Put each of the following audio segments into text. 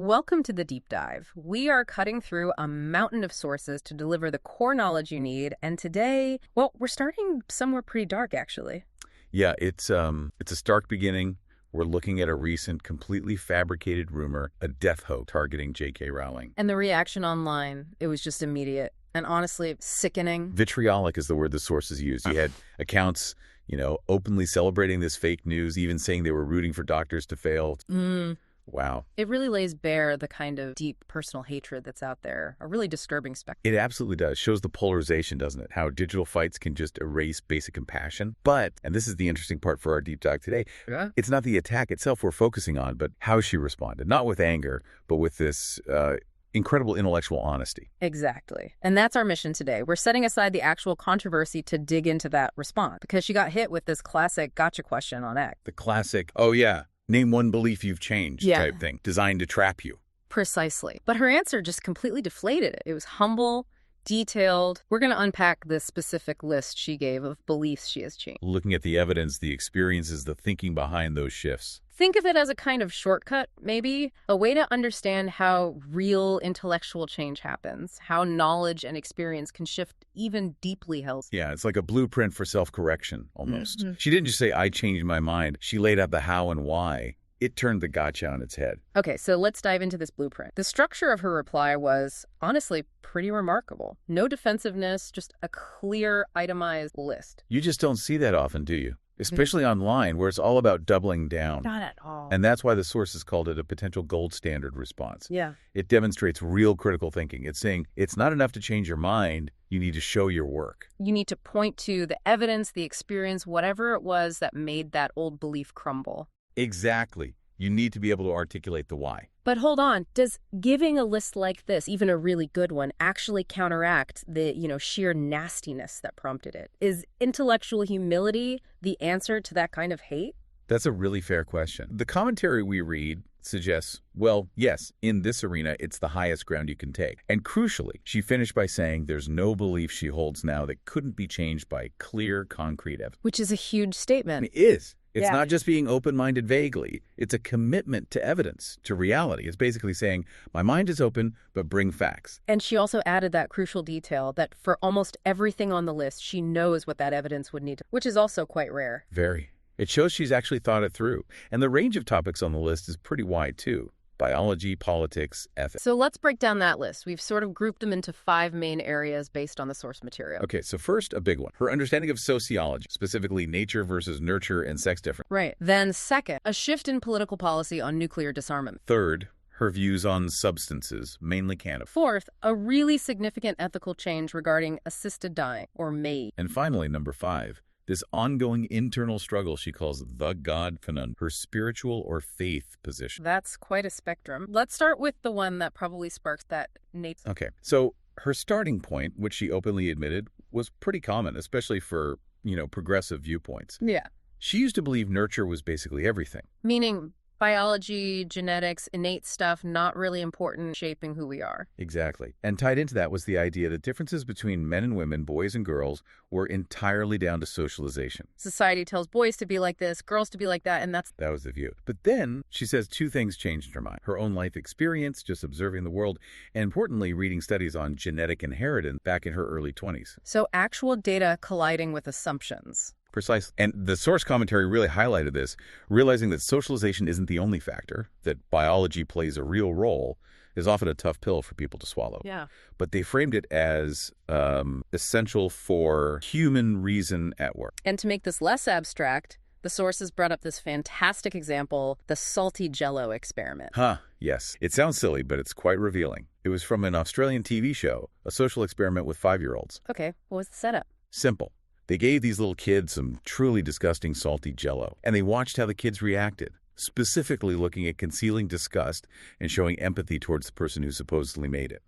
Welcome to the deep dive. We are cutting through a mountain of sources to deliver the core knowledge you need. And today, well, we're starting somewhere pretty dark, actually. Yeah, it's a stark beginning. We're looking at a recent, completely fabricated rumor, a death hoax targeting J.K. Rowling. And the reaction online, it was just immediate. And honestly, sickening. Vitriolic is the word the sources used. You had accounts, openly celebrating this fake news, even saying they were rooting for doctors to fail. Wow. It really lays bare the kind of deep personal hatred that's out there, a really disturbing spectacle. It absolutely does. Shows the polarization, doesn't it? How digital fights can just erase basic compassion. But, and this is the interesting part for our deep dive today, it's not the attack itself we're focusing on, but how she responded. Not with anger, but with this incredible intellectual honesty. Exactly. And that's our mission today. We're setting aside the actual controversy to dig into that response, because she got hit with this classic gotcha question on X. The classic, oh yeah, name one belief you've changed type thing, designed to trap you. Precisely. But her answer just completely deflated it. It was humble, detailed. We're going to unpack this specific list she gave of beliefs she has changed. Looking at the evidence, the experiences, the thinking behind those shifts. Think of it as a kind of shortcut, maybe, a way to understand how real intellectual change happens, how knowledge and experience can shift even deeply held. Yeah, it's like a blueprint for self-correction, almost. She didn't just say, I changed my mind. She laid out the how and why. It turned the gotcha on its head. Okay, so let's dive into this blueprint. The structure of her reply was, honestly, pretty remarkable. No defensiveness, just a clear, itemized list. You just don't see that often, do you? Especially online, where it's all about doubling down. Not at all. And that's why the sources called it a potential gold standard response. Yeah. It demonstrates real critical thinking. It's saying it's not enough to change your mind. You need to show your work. You need to point to the evidence, the experience, whatever it was that made that old belief crumble. Exactly. You need to be able to articulate the why. But hold on, does giving a list like this, even a really good one, actually counteract the, sheer nastiness that prompted it? Is intellectual humility the answer to that kind of hate? That's a really fair question. The commentary we read suggests, well, yes, in this arena, it's the highest ground you can take. And crucially, she finished by saying there's no belief she holds now that couldn't be changed by clear, concrete evidence. Which is a huge statement. It is. It's not just being open-minded vaguely. It's a commitment to evidence, to reality. It's basically saying, my mind is open, but bring facts. And she also added that crucial detail that for almost everything on the list, she knows what that evidence would need to, which is also quite rare. Very. It shows she's actually thought it through. And the range of topics on the list is pretty wide, too. Biology, politics, ethics. So let's break down that list. We've sort of grouped them into 5 main areas based on the source material. Okay, so first, a big one. Her understanding of sociology, specifically nature versus nurture and sex difference. Right. Then second, a shift in political policy on nuclear disarmament. Third, her views on substances, mainly cannabis. Fourth, a really significant ethical change regarding assisted dying, or MAiD. And finally, number 5, this ongoing internal struggle she calls the God conundrum, her spiritual or faith position. That's quite a spectrum. Let's start with the one that probably sparks that nature. Okay, so her starting point, which she openly admitted, was pretty common, especially for, progressive viewpoints. Yeah. She used to believe nurture was basically everything. Meaning biology, genetics, innate stuff, not really important shaping who we are. Exactly. And tied into that was the idea that differences between men and women, boys and girls, were entirely down to socialization. Society tells boys to be like this, girls to be like that, and that was the view. But then she says 2 things changed in her mind. Her own life experience, just observing the world, and importantly, reading studies on genetic inheritance back in her early 20s. So actual data colliding with assumptions. Precisely. And the source commentary really highlighted this, realizing that socialization isn't the only factor, that biology plays a real role, is often a tough pill for people to swallow. Yeah. But they framed it as essential for human reason at work. And to make this less abstract, the sources brought up this fantastic example, the salty Jello experiment. Yes. It sounds silly, but it's quite revealing. It was from an Australian TV show, a social experiment with 5-year-olds. Okay, what was the setup? Simple. They gave these little kids some truly disgusting salty Jello, and they watched how the kids reacted, specifically looking at concealing disgust and showing empathy towards the person who supposedly made it.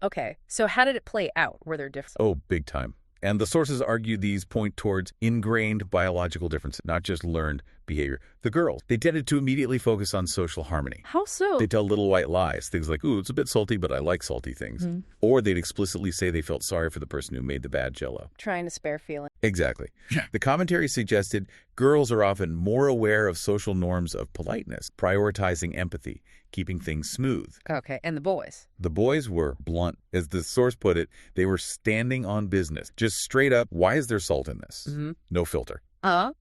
Okay. So how did it play out? Were there differences? Oh, big time. And the sources argue these point towards ingrained biological differences, not just learned behavior. The girls, they tended to immediately focus on social harmony. How so? They tell little white lies, things like, ooh, it's a bit salty, but I like salty things. Or they'd explicitly say they felt sorry for the person who made the bad Jello. Trying to spare feelings. Exactly. The commentary suggested girls are often more aware of social norms of politeness, prioritizing empathy, keeping things smooth. Okay, and the boys? The boys were blunt. As the source put it, they were standing on business. Just straight up, why is there salt in this? No filter. Okay.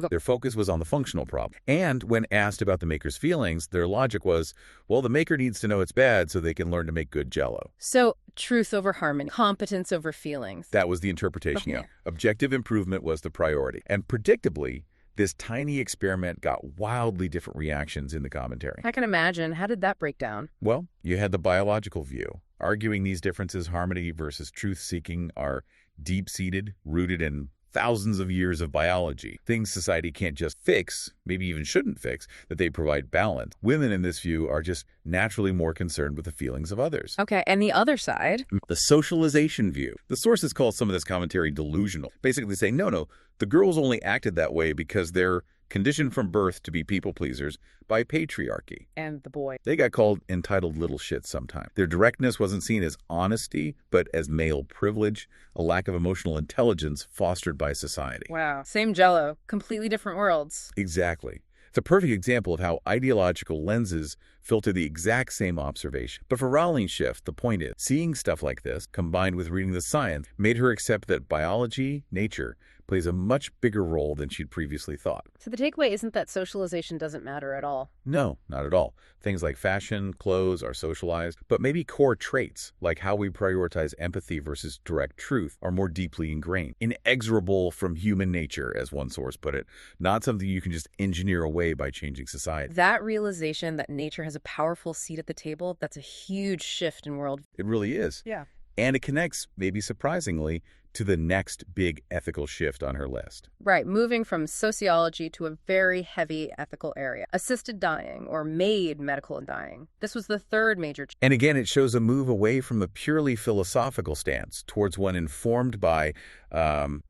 Their focus was on the functional problem. And when asked about the maker's feelings, their logic was, well, the maker needs to know it's bad so they can learn to make good Jello. So truth over harmony, competence over feelings. That was the interpretation, yeah. Objective improvement was the priority. And predictably, this tiny experiment got wildly different reactions in the commentary. I can imagine. How did that break down? Well, you had the biological view, arguing these differences, harmony versus truth-seeking, are deep-seated, rooted in thousands of years of biology, things society can't just fix, maybe even shouldn't fix, that they provide balance. Women in this view are just naturally more concerned with the feelings of others. Okay, and the other side? The socialization view. The sources call some of this commentary delusional, basically saying, no, the girls only acted that way because they're conditioned from birth to be people pleasers by patriarchy. And the boy? They got called entitled little shits sometimes. Their directness wasn't seen as honesty, but as male privilege, a lack of emotional intelligence fostered by society. Wow. Same Jello, completely different worlds. Exactly. It's a perfect example of how ideological lenses filter the exact same observation. But for Rowling's shift, the point is, seeing stuff like this, combined with reading the science, made her accept that biology, nature, plays a much bigger role than she'd previously thought. So the takeaway isn't that socialization doesn't matter at all? No, not at all. Things like fashion, clothes are socialized, but maybe core traits, like how we prioritize empathy versus direct truth, are more deeply ingrained. Inexorable from human nature, as one source put it, not something you can just engineer away by changing society. That realization that nature has a powerful seat at the table, that's a huge shift in world. It really is. Yeah. And it connects, maybe surprisingly, to the next big ethical shift on her list. Right, moving from sociology to a very heavy ethical area. Assisted dying, or MAiD medical dying. This was the third major change. And again, it shows a move away from a purely philosophical stance towards one informed by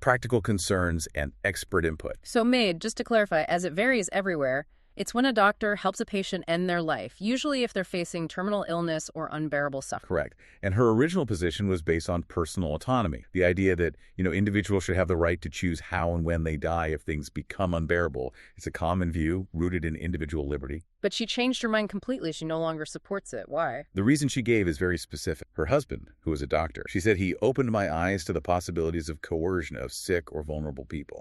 practical concerns and expert input. So MAiD, just to clarify, as it varies everywhere, it's when a doctor helps a patient end their life, usually if they're facing terminal illness or unbearable suffering. Correct. And her original position was based on personal autonomy, the idea that, individuals should have the right to choose how and when they die if things become unbearable. It's a common view rooted in individual liberty. But she changed her mind completely. She no longer supports it. Why? The reason she gave is very specific. Her husband, who was a doctor, she said he opened my eyes to the possibilities of coercion of sick or vulnerable people.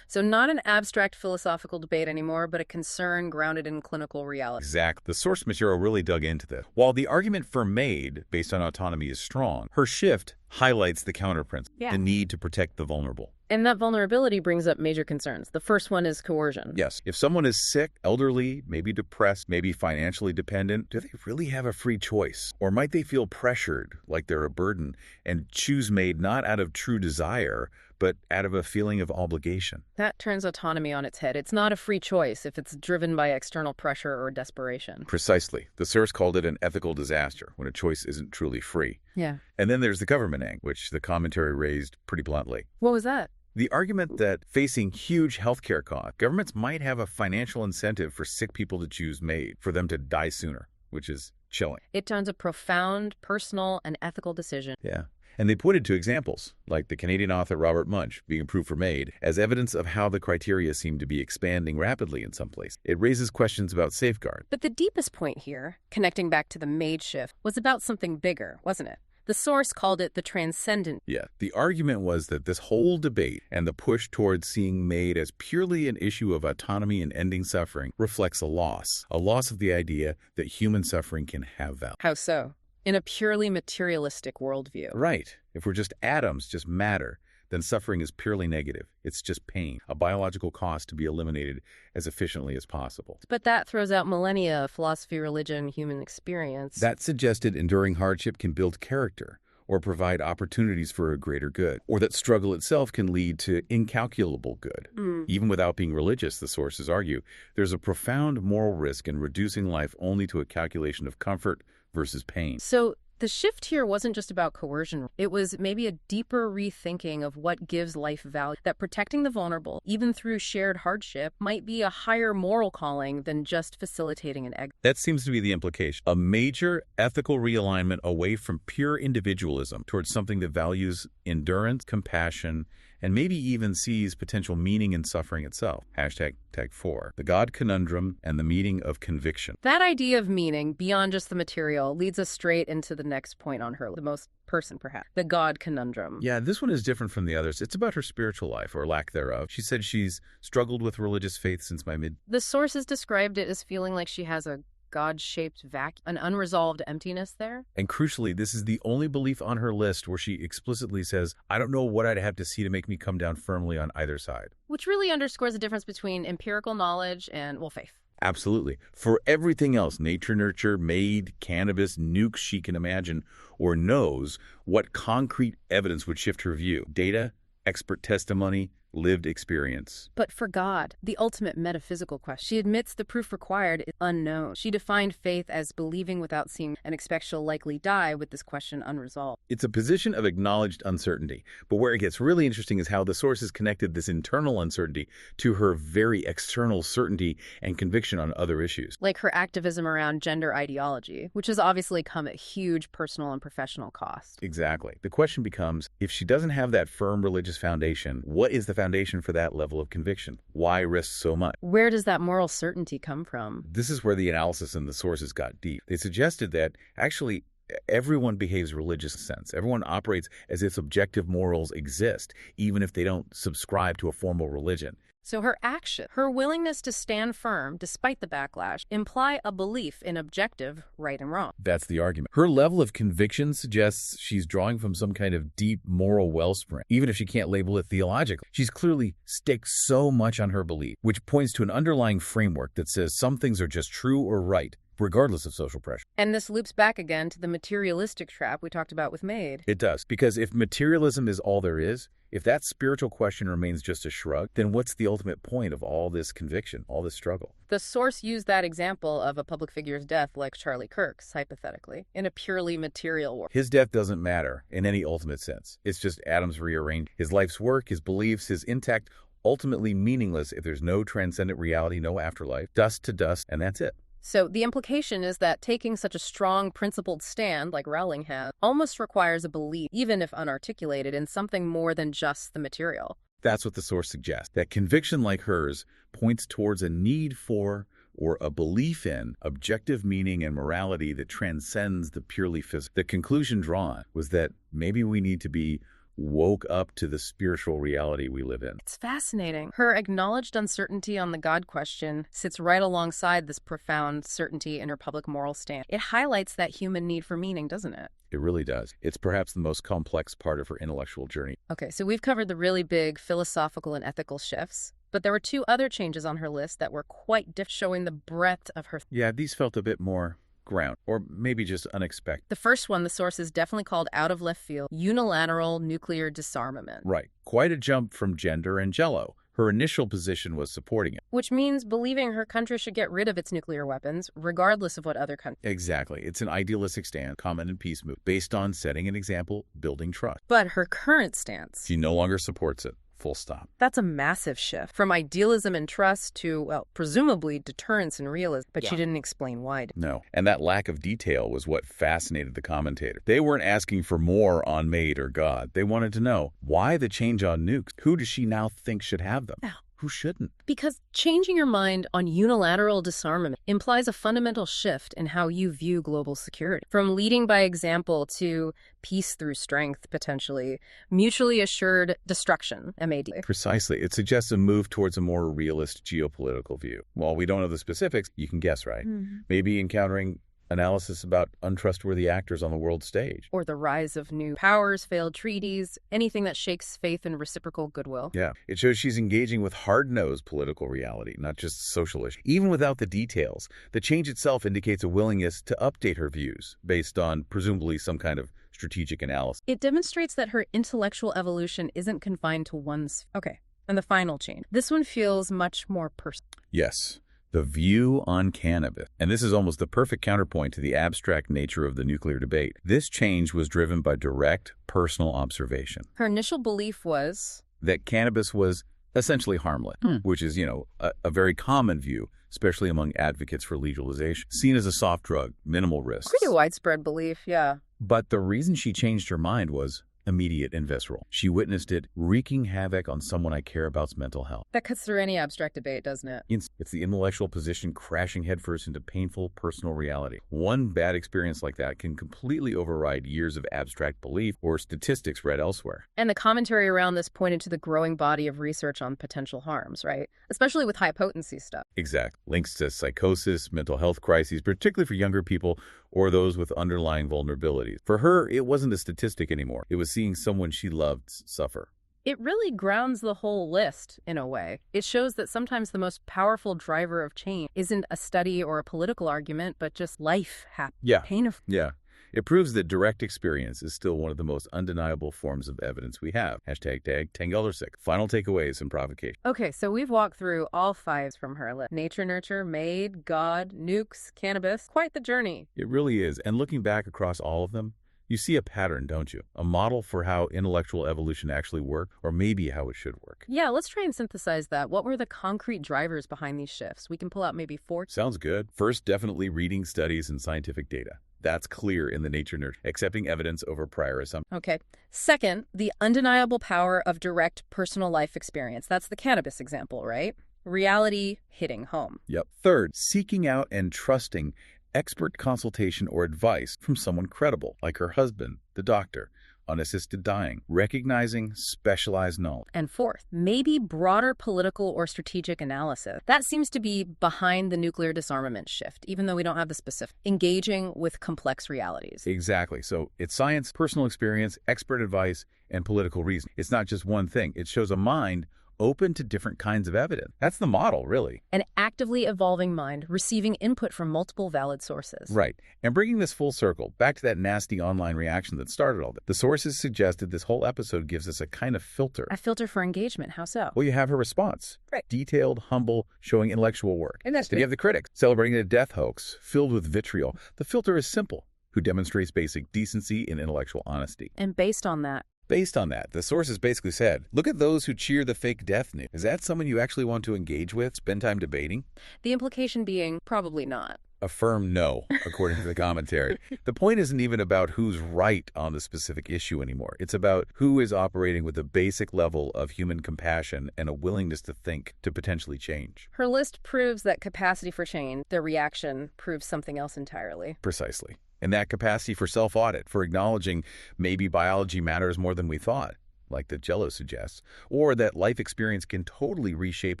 So not an abstract philosophical debate anymore, but a concern grounded in clinical reality. Exact. The source material really dug into this. While the argument for MAiD, based on autonomy, is strong, her shift highlights the counterprinciple, the need to protect the vulnerable. And that vulnerability brings up major concerns. The first one is coercion. Yes. If someone is sick, elderly, maybe depressed, maybe financially dependent, do they really have a free choice? Or might they feel pressured, like they're a burden, and choose MAiD not out of true desire, but out of a feeling of obligation? That turns autonomy on its head. It's not a free choice if it's driven by external pressure or desperation. Precisely. The source called it an ethical disaster when a choice isn't truly free. Yeah. And then there's the government angle, which the commentary raised pretty bluntly. What was that? The argument that facing huge healthcare costs, governments might have a financial incentive for sick people to choose MAiD, for them to die sooner, which is chilling. It turns a profound, personal, and ethical decision. Yeah. And they pointed to examples, like the Canadian author Robert Munch being approved for MAiD, as evidence of how the criteria seem to be expanding rapidly in some places. It raises questions about safeguard. But the deepest point here, connecting back to the MAiD shift, was about something bigger, wasn't it? The source called it the transcendent. Yeah. The argument was that this whole debate and the push towards seeing MAiD as purely an issue of autonomy and ending suffering reflects a loss of the idea that human suffering can have value. How so? In a purely materialistic worldview. Right. If we're just atoms, just matter, then suffering is purely negative. It's just pain, a biological cost to be eliminated as efficiently as possible. But that throws out millennia of philosophy, religion, human experience. That suggested enduring hardship can build character or provide opportunities for a greater good, or that struggle itself can lead to incalculable good. Even without being religious, the sources argue, there's a profound moral risk in reducing life only to a calculation of comfort versus pain. So the shift here wasn't just about coercion. It was maybe a deeper rethinking of what gives life value, that protecting the vulnerable, even through shared hardship, might be a higher moral calling than just facilitating an exit. That seems to be the implication. A major ethical realignment away from pure individualism towards something that values endurance, compassion, and maybe even sees potential meaning in suffering itself. Tag 4, the God conundrum and the meaning of conviction. That idea of meaning, beyond just the material, leads us straight into the next point on her, the most person perhaps, the God conundrum. Yeah, this one is different from the others. It's about her spiritual life, or lack thereof. She said she's struggled with religious faith since my mid... The sources described it as feeling like she has a God-shaped vacuum, an unresolved emptiness there. And crucially, this is the only belief on her list where she explicitly says, I don't know what I'd have to see to make me come down firmly on either side. Which really underscores the difference between empirical knowledge and, well, faith. Absolutely. For everything else, nature, nurture, MAiD, cannabis, nukes she can imagine or knows, what concrete evidence would shift her view? Data, expert testimony, lived experience. But for God, the ultimate metaphysical question, she admits the proof required is unknown. She defined faith as believing without seeing and expects she'll likely die with this question unresolved. It's a position of acknowledged uncertainty. But where it gets really interesting is how the sources connected this internal uncertainty to her very external certainty and conviction on other issues. Like her activism around gender ideology, which has obviously come at huge personal and professional cost. Exactly. The question becomes, if she doesn't have that firm religious foundation, what is the foundation for that level of conviction? Why risk so much? Where does that moral certainty come from? This is where the analysis and the sources got deep. They suggested that actually everyone behaves religious sense. Everyone operates as if objective morals exist, even if they don't subscribe to a formal religion. So her action, her willingness to stand firm despite the backlash, imply a belief in objective right and wrong. That's the argument. Her level of conviction suggests she's drawing from some kind of deep moral wellspring, even if she can't label it theologically. She's clearly staked so much on her belief, which points to an underlying framework that says some things are just true or right, regardless of social pressure. And this loops back again to the materialistic trap we talked about with MAiD. It does, because if materialism is all there is, if that spiritual question remains just a shrug, then what's the ultimate point of all this conviction, all this struggle? The source used that example of a public figure's death, like Charlie Kirk's, hypothetically, in a purely material world. His death doesn't matter in any ultimate sense. It's just atoms rearranged. His life's work, his beliefs, his intact, ultimately meaningless if there's no transcendent reality, no afterlife, dust to dust, and that's it. So the implication is that taking such a strong, principled stand, like Rowling has, almost requires a belief, even if unarticulated, in something more than just the material. That's what the source suggests, that conviction like hers points towards a need for or a belief in objective meaning and morality that transcends the purely physical. The conclusion drawn was that maybe we need to be woke up to the spiritual reality we live in. It's fascinating. Her acknowledged uncertainty on the God question sits right alongside this profound certainty in her public moral stand. It highlights that human need for meaning, doesn't it? It really does. It's perhaps the most complex part of her intellectual journey. Okay, so we've covered the really big philosophical and ethical shifts, but there were two other changes on her list that were quite different, showing the breadth of her. Yeah, these felt a bit more ground, or maybe just unexpected. The first one, the sources definitely called out of left field, unilateral nuclear disarmament. Right. Quite a jump from gender and Jello. Her initial position was supporting it. Which means believing her country should get rid of its nuclear weapons, regardless of what other countries. Exactly. It's an idealistic stand, common and peace move, based on setting an example, building trust. But her current stance, she no longer supports it. Full stop. That's a massive shift from idealism and trust to, well, presumably deterrence and realism, but she didn't explain why. No, and that lack of detail was what fascinated the commentator. They weren't asking for more on MAiD or God. They wanted to know, why the change on nukes? Who does she now think should have them? Who shouldn't? Because changing your mind on unilateral disarmament implies a fundamental shift in how you view global security. From leading by example to peace through strength, potentially, mutually assured destruction, MAiD. Precisely. It suggests a move towards a more realist geopolitical view. While we don't know the specifics, you can guess, right? Maybe encountering analysis about untrustworthy actors on the world stage. Or the rise of new powers, failed treaties, anything that shakes faith in reciprocal goodwill. Yeah, it shows she's engaging with hard-nosed political reality, not just social issues. Even without the details, the change itself indicates a willingness to update her views based on presumably some kind of strategic analysis. It demonstrates that her intellectual evolution isn't confined to one sphere. Okay, and the final change. This one feels much more personal. Yes. The view on cannabis. And this is almost the perfect counterpoint to the abstract nature of the nuclear debate. This change was driven by direct personal observation. Her initial belief was that cannabis was essentially harmless, which is, a very common view, especially among advocates for legalization. Seen as a soft drug, minimal risk. Pretty widespread belief, yeah. But the reason she changed her mind was immediate and visceral. She witnessed it wreaking havoc on someone I care about's mental health. That cuts through any abstract debate, doesn't it? It's the intellectual position crashing headfirst into painful personal reality. One bad experience like that can completely override years of abstract belief or statistics read elsewhere. And the commentary around this pointed to the growing body of research on potential harms, right? Especially with high-potency stuff. Exact. Links to psychosis, mental health crises, particularly for younger people or those with underlying vulnerabilities. For her, it wasn't a statistic anymore. It was seeing someone she loved suffer. It really grounds the whole list, in a way. It shows that sometimes the most powerful driver of change isn't a study or a political argument, but just life happening. Yeah. Painful. Yeah. It proves that direct experience is still one of the most undeniable forms of evidence we have. #tag $10 Final takeaways and provocation. Okay, so we've walked through all 5 from her list. Nature, nurture, MAiD, God, nukes, cannabis. Quite the journey. It really is. And looking back across all of them, you see a pattern, don't you? A model for how intellectual evolution actually works, or maybe how it should work. Yeah, let's try and synthesize that. What were the concrete drivers behind these shifts? We can pull out maybe 4. Sounds good. First, definitely reading studies and scientific data. That's clear in the nature nurture, accepting evidence over prior assumptions. Okay. Second, the undeniable power of direct personal life experience. That's the cannabis example, right? Reality hitting home. Yep. Third, seeking out and trusting expert consultation or advice from someone credible, like her husband, the doctor, unassisted dying, recognizing specialized knowledge. And fourth, maybe broader political or strategic analysis. That seems to be behind the nuclear disarmament shift, even though we don't have the specific. Engaging with complex realities. Exactly. So it's science, personal experience, expert advice, and political reason. It's not just one thing. It shows a mind open to different kinds of evidence. That's the model, really. An actively evolving mind, receiving input from multiple valid sources. Right. And bringing this full circle, back to that nasty online reaction that started all this. The sources suggested this whole episode gives us a kind of filter. A filter for engagement. How so? Well, you have her response. Right. Detailed, humble, showing intellectual work. And that's Then you have the critics, celebrating a death hoax, filled with vitriol. The filter is simple, who demonstrates basic decency and intellectual honesty. And based on that, the sources basically said, look at those who cheer the fake death news. Is that someone you actually want to engage with, spend time debating? the implication being probably not. A firm no, according to the commentary. The point isn't even about who's right on the specific issue anymore. It's about who is operating with a basic level of human compassion and a willingness to think to potentially change. Her list proves that capacity for change, their reaction proves something else entirely. Precisely. And that capacity for self-audit, for acknowledging maybe biology matters more than we thought, like the Jello suggests, or that life experience can totally reshape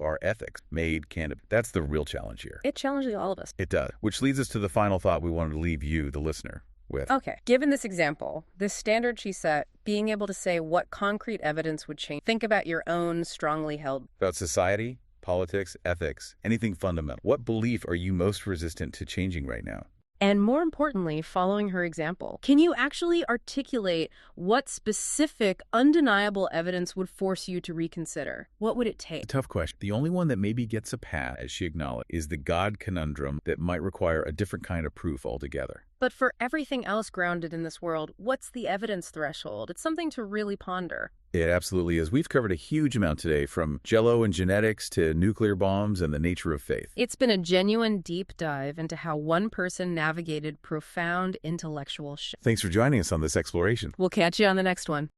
our ethics. MAiD, cannabis. That's the real challenge here. It challenges all of us. It does. Which leads us to the final thought we wanted to leave you, the listener, with. Okay, given this example, this standard she set, being able to say what concrete evidence would change, think about your own strongly held. About society, politics, ethics, anything fundamental. What belief are you most resistant to changing right now? And more importantly, following her example, can you actually articulate what specific, undeniable evidence would force you to reconsider? What would it take? A tough question. The only one that maybe gets a pass, as she acknowledged, is the God conundrum that might require a different kind of proof altogether. But for everything else grounded in this world, what's the evidence threshold? It's something to really ponder. It absolutely is. We've covered a huge amount today, from Jello and genetics to nuclear bombs and the nature of faith. It's been a genuine deep dive into how one person navigated profound intellectual shifts. Thanks for joining us on this exploration. We'll catch you on the next one.